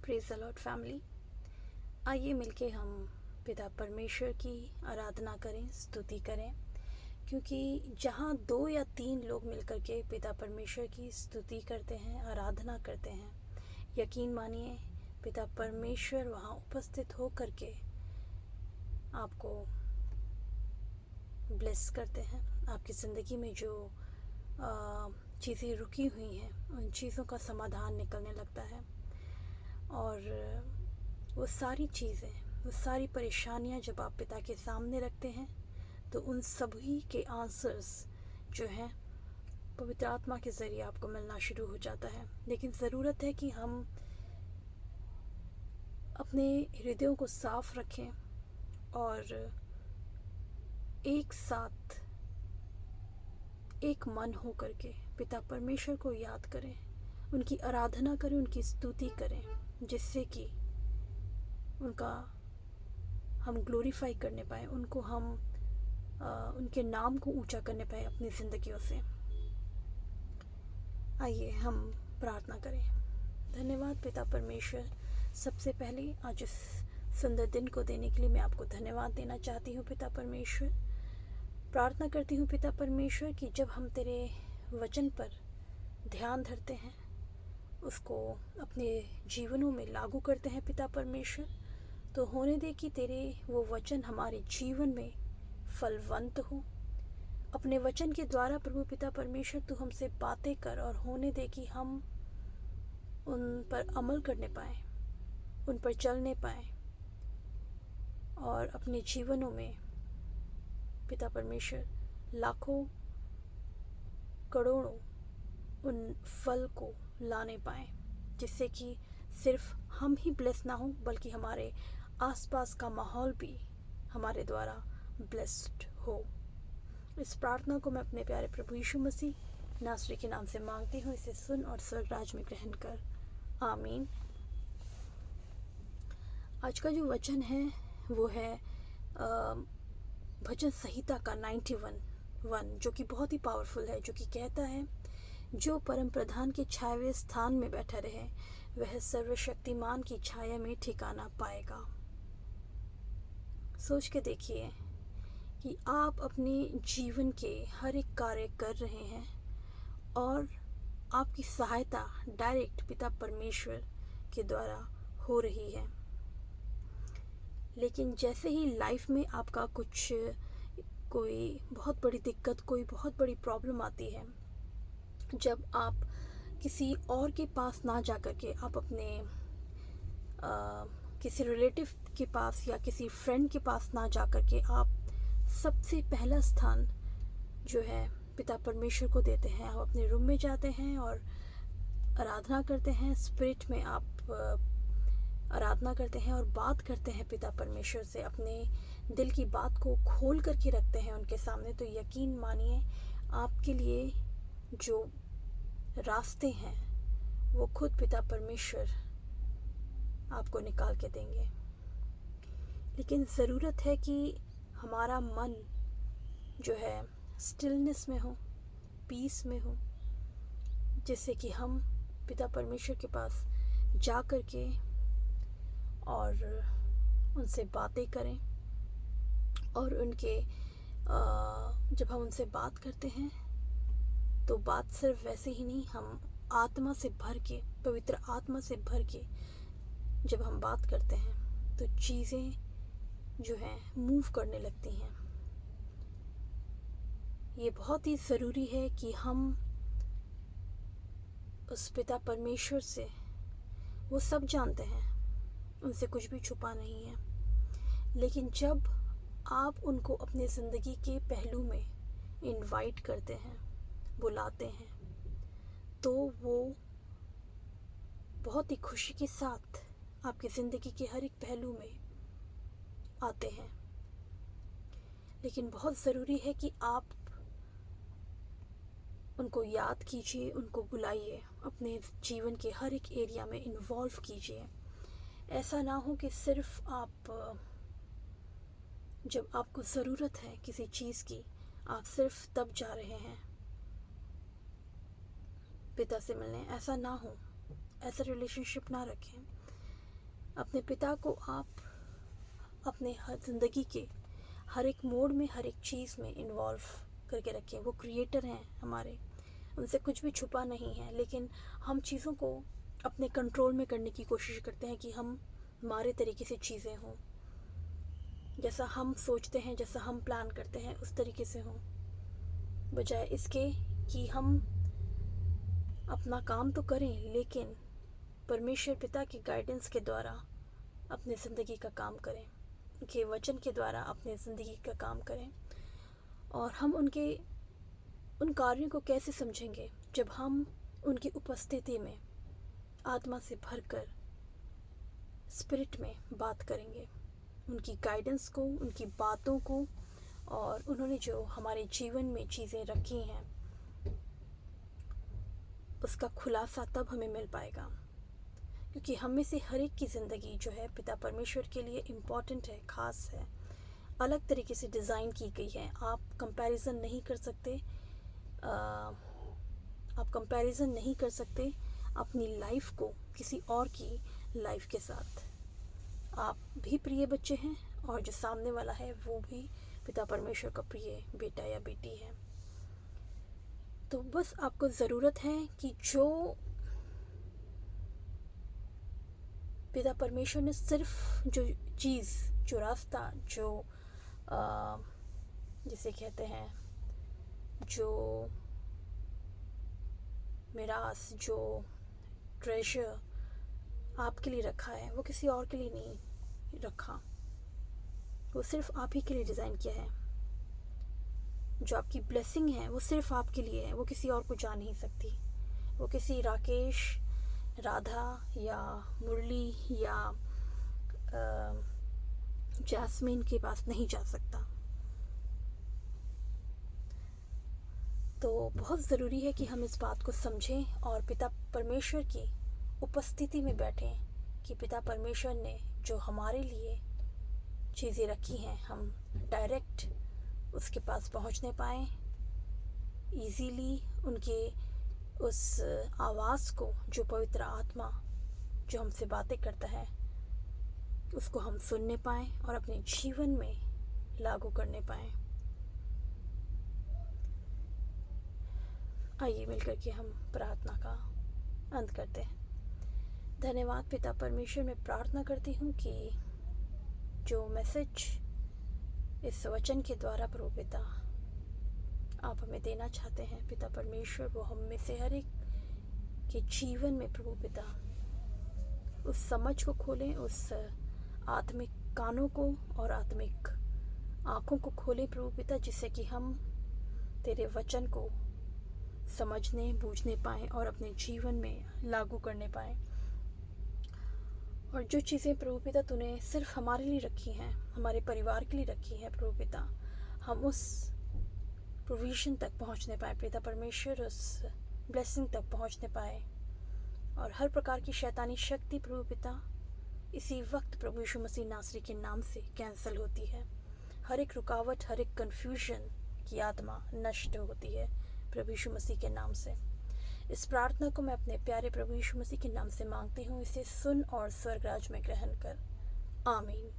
Praise the Lord family. आइए मिलके हम पिता परमेश्वर की आराधना करें, स्तुति करें, क्योंकि जहाँ 2 या 3 लोग मिलकर के पिता परमेश्वर की स्तुति करते हैं, आराधना करते हैं, यकीन मानिए पिता परमेश्वर वहाँ उपस्थित हो करके आपको ब्लेस करते हैं। आपकी ज़िंदगी में जो चीज़ें रुकी हुई हैं उन चीज़ों का समाधान निकलने लगता है, और वो सारी चीज़ें, वो सारी परेशानियां जब आप पिता के सामने रखते हैं तो उन सभी के आंसर्स जो हैं पवित्र आत्मा के ज़रिए आपको मिलना शुरू हो जाता है। लेकिन ज़रूरत है कि हम अपने हृदयों को साफ रखें और एक साथ एक मन हो करके पिता परमेश्वर को याद करें, उनकी आराधना करें, उनकी स्तुति करें, जिससे कि उनका हम ग्लोरीफाई करने पाए, उनको हम उनके नाम को ऊंचा करने पाए अपनी ज़िंदगियों से। आइए हम प्रार्थना करें। धन्यवाद पिता परमेश्वर, सबसे पहले आज इस सुंदर दिन को देने के लिए मैं आपको धन्यवाद देना चाहती हूँ पिता परमेश्वर। प्रार्थना करती हूँ पिता परमेश्वर कि जब हम तेरे वचन पर ध्यान धरते हैं, उसको अपने जीवनों में लागू करते हैं पिता परमेश्वर, तो होने दे कि तेरे वो वचन हमारे जीवन में फलवंत हो। अपने वचन के द्वारा प्रभु पिता परमेश्वर तू हमसे बातें कर और होने दे कि हम उन पर अमल करने पाएँ, उन पर चलने पाएँ और अपने जीवनों में पिता परमेश्वर लाखों करोड़ों उन फल को लाने पाएँ, जिससे कि सिर्फ हम ही ब्लेस ना हो बल्कि हमारे आसपास का माहौल भी हमारे द्वारा ब्लेस्ड हो। इस प्रार्थना को मैं अपने प्यारे प्रभु यीशु मसीह नासरी के नाम से मांगती हूँ। इसे सुन और स्वर्ग राज में ग्रहण कर, आमीन। आज का जो वचन है वो है भजन संहिता का 91, जो कि बहुत ही पावरफुल है, जो कि कहता है, जो परम प्रधान के छाए स्थान में बैठा रहे वह सर्वशक्तिमान की छाया में ठिकाना पाएगा। सोच के देखिए कि आप अपने जीवन के हर एक कार्य कर रहे हैं और आपकी सहायता डायरेक्ट पिता परमेश्वर के द्वारा हो रही है। लेकिन जैसे ही लाइफ में आपका कोई बहुत बड़ी दिक्कत, कोई बहुत बड़ी प्रॉब्लम आती है, जब आप किसी और के पास ना जा कर के आप अपने किसी रिलेटिव के पास या किसी फ्रेंड के पास ना जा कर के आप सबसे पहला स्थान जो है पिता परमेश्वर को देते हैं। आप अपने रूम में जाते हैं और आराधना करते हैं, स्पिरिट में आप आराधना करते हैं और बात करते हैं पिता परमेश्वर से, अपने दिल की बात को खोल करके रखते हैं उनके सामने, तो यकीन मानिए आपके लिए जो रास्ते हैं वो खुद पिता परमेश्वर आपको निकाल के देंगे। लेकिन ज़रूरत है कि हमारा मन जो है स्टिलनेस में हो, पीस में हो, जिससे कि हम पिता परमेश्वर के पास जा कर के और उनसे बातें करें। और उनके जब हम उनसे बात करते हैं तो बात सिर्फ वैसे ही नहीं, हम आत्मा से भर के, पवित्र आत्मा से भर के जब हम बात करते हैं तो चीज़ें जो हैं मूव करने लगती हैं। ये बहुत ही ज़रूरी है कि हम उस पिता परमेश्वर से, वो सब जानते हैं, उनसे कुछ भी छुपा नहीं है, लेकिन जब आप उनको अपने ज़िंदगी के पहलू में इनवाइट करते हैं, बुलाते हैं, तो वो बहुत ही खुशी के साथ आपकी ज़िंदगी के हर एक पहलू में आते हैं। लेकिन बहुत ज़रूरी है कि आप उनको याद कीजिए, उनको बुलाइए, अपने जीवन के हर एक एरिया में इन्वॉल्व कीजिए। ऐसा ना हो कि सिर्फ आप जब आपको ज़रूरत है किसी चीज़ की, आप सिर्फ तब जा रहे हैं पिता से मिलने। ऐसा ना हो, ऐसा रिलेशनशिप ना रखें। अपने पिता को आप अपने हर ज़िंदगी के हर एक मोड़ में, हर एक चीज़ में इन्वॉल्व करके रखें। वो क्रिएटर हैं हमारे, उनसे कुछ भी छुपा नहीं है, लेकिन हम चीज़ों को अपने कंट्रोल में करने की कोशिश करते हैं कि हम हमारे तरीके से चीज़ें हों, जैसा हम सोचते हैं, जैसा हम प्लान करते हैं उस तरीके से हों, बजाय इसके कि हम अपना काम तो करें लेकिन परमेश्वर पिता के गाइडेंस के द्वारा अपने ज़िंदगी का काम करें, उनके वचन के द्वारा अपने ज़िंदगी का काम करें। और हम उन कार्यों को कैसे समझेंगे जब हम उनकी उपस्थिति में आत्मा से भरकर स्पिरिट में बात करेंगे, उनकी गाइडेंस को, उनकी बातों को, और उन्होंने जो हमारे जीवन में चीज़ें रखी हैं उसका खुलासा तब हमें मिल पाएगा। क्योंकि हम में से हर एक की ज़िंदगी जो है पिता परमेश्वर के लिए इम्पॉर्टेंट है, ख़ास है, अलग तरीके से डिज़ाइन की गई है। आप कंपैरिजन नहीं कर सकते, आप कंपैरिजन नहीं कर सकते अपनी लाइफ को किसी और की लाइफ के साथ। आप भी प्रिय बच्चे हैं और जो सामने वाला है वो भी पिता परमेश्वर का प्रिय बेटा या बेटी है। तो बस आपको ज़रूरत है कि जो पिता परमेश्वर ने सिर्फ जो चीज़, जो रास्ता, जो जिसे कहते हैं जो मिरास, जो ट्रेजर आपके लिए रखा है वो किसी और के लिए नहीं रखा, वो सिर्फ आप ही के लिए डिज़ाइन किया है। जो आपकी ब्लेसिंग है वो सिर्फ आपके लिए है, वो किसी और को जा नहीं सकती। वो किसी राकेश, राधा या मुरली या जैस्मीन के पास नहीं जा सकता। तो बहुत ज़रूरी है कि हम इस बात को समझें और पिता परमेश्वर की उपस्थिति में बैठें कि पिता परमेश्वर ने जो हमारे लिए चीज़ें रखी हैं हम डायरेक्ट उसके पास पहुंचने पाएँ, इजीली उनके उस आवाज़ को, जो पवित्र आत्मा जो हमसे बातें करता है, उसको हम सुनने पाएँ और अपने जीवन में लागू करने पाएँ। आइए मिलकर के हम प्रार्थना का अंत करते हैं। धन्यवाद पिता परमेश्वर, मैं प्रार्थना करती हूँ कि जो मैसेज इस वचन के द्वारा प्रभु पिता आप हमें देना चाहते हैं पिता परमेश्वर, वो हम में से हर एक के जीवन में प्रभु पिता उस समझ को खोलें, उस आत्मिक कानों को और आत्मिक आँखों को खोलें प्रभु पिता, जिससे कि हम तेरे वचन को समझने, बूझने पाएँ और अपने जीवन में लागू करने पाएँ। और जो चीज़ें प्रभु पिता तूने सिर्फ हमारे लिए रखी हैं, हमारे परिवार के लिए रखी हैं प्रभु पिता, हम उस प्रोविज़न तक पहुंचने पाए पिता परमेश्वर, उस ब्लेसिंग तक पहुंचने पाए। और हर प्रकार की शैतानी शक्ति प्रभु पिता इसी वक्त प्रभु यीशु मसीह नासरी के नाम से कैंसिल होती है। हर एक रुकावट, हर एक कन्फ्यूजन की आत्मा नष्ट होती है प्रभु यीशु मसीह के नाम से। इस प्रार्थना को मैं अपने प्यारे प्रभु यीशु मसीह के नाम से मांगती हूँ, इसे सुन और स्वर्ग राज में ग्रहण कर। आमीन।